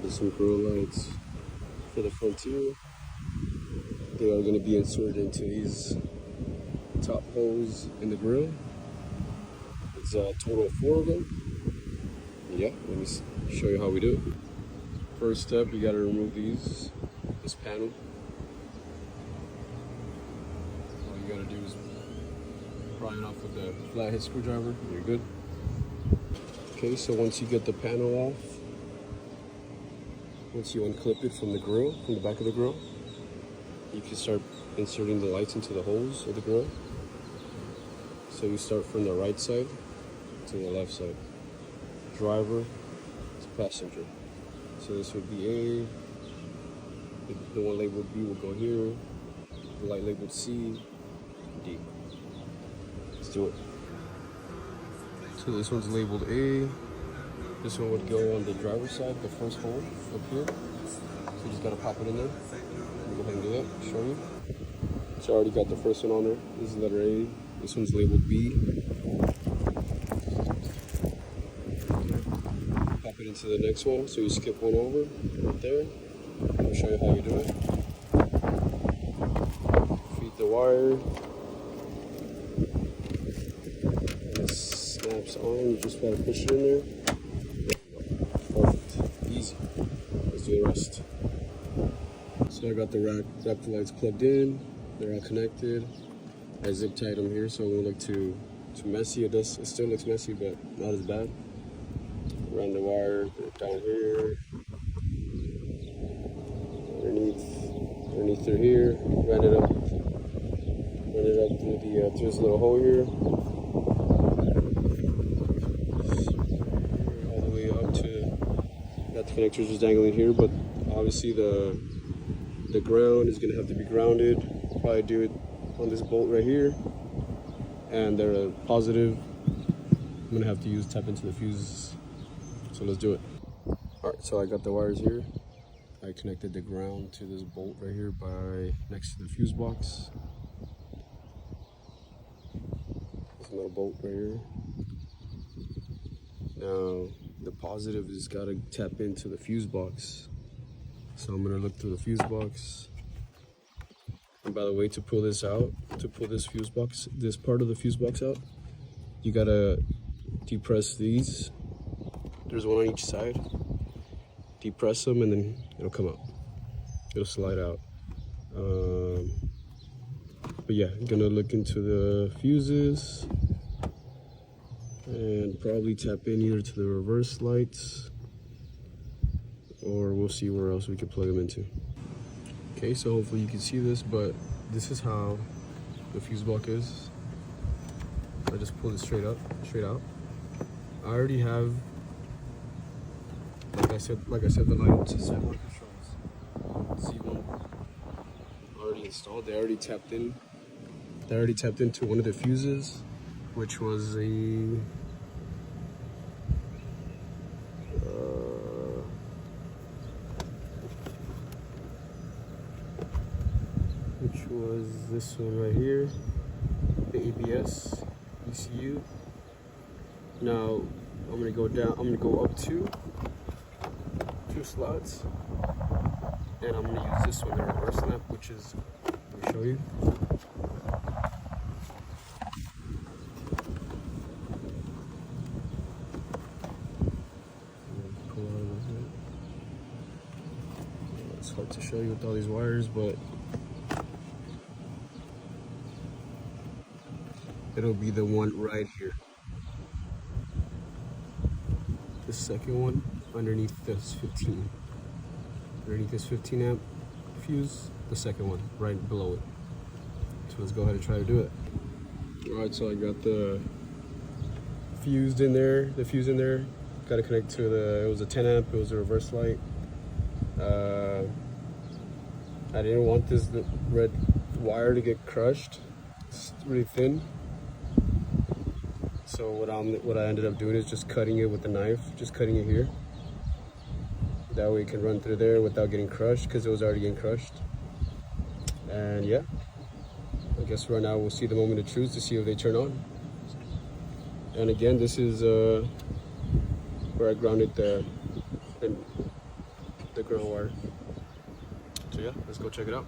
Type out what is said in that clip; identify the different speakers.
Speaker 1: There's some grille lights for the Frontier. They are going to be inserted into these top holes in the grille. It's a total of 4 of them. Yeah, let me show you how we do it. First step, you got to remove this panel. All you got to do is pry it off with a flathead screwdriver. You're good. Okay, so once you get the panel off, once you unclip it from the grill, from the back of the grill, you can start inserting the lights into the holes of the grill. So you start from the right side to the left side. Driver to passenger. So this would be A, the one labeled B will go here, the light labeled C, D. Let's do it. So this one's labeled A. This one would go on the driver's side, the first hole up here. So you just gotta pop it in there. I'll go ahead and do that, show you. So I already got the first one on there. This is letter A. This one's labeled B. Pop it into the next one. So you skip one over right there. I'll show you how you do it. Feed the wire. Snaps on, you just gotta push it in there. Perfect, easy. Let's do the rest. So I got the Raptor lights plugged in, they're all connected. I zip tied them here so it won't look too messy. It still looks messy, but not as bad. Run the wire down here, underneath through here, run it up through this little hole here. Got the connectors just dangling here, but obviously the ground is gonna have to be grounded. Probably do it on this bolt right here, and they're positive. I'm gonna have to tap into the fuses. So let's do it. All right, so I got the wires here. I connected the ground to this bolt right here next to the fuse box. This little bolt right here. Now the positive has got to tap into the fuse box. So I'm gonna look through the fuse box. And by the way, to pull this out, this part of the fuse box out, you gotta depress these. There's one on each side. Depress them and then it'll come out. It'll slide out. But yeah, I'm gonna look into the fuses and probably tap in either to the reverse lights, or we'll see where else we can plug them into. Okay, so hopefully you can see this, but this is how the fuse box is. I just pulled it straight out. I already have, like I said, the light to set my controls. C1 already installed. They already tapped into one of the fuses, which was this one right here, the ABS ECU. Now I'm gonna go up two slots, and I'm gonna use this one, the reverse lamp, which is, let me show you. It's hard to show you with all these wires, but it'll be the one right here. The second one underneath this 15 amp fuse, the second one right below it. So let's go ahead and try to do it. All right, so I got the fuse in there. Got to connect to it was a 10 amp, it was a reverse light. I didn't want this red wire to get crushed. It's really thin. So what I ended up doing is just cutting it with a knife, just cutting it here. That way it can run through there without getting crushed, because it was already getting crushed. And yeah, I guess right now we'll see the moment of truth to see if they turn on. And again, this is where I grounded the the grill wire. So yeah, let's go check it out.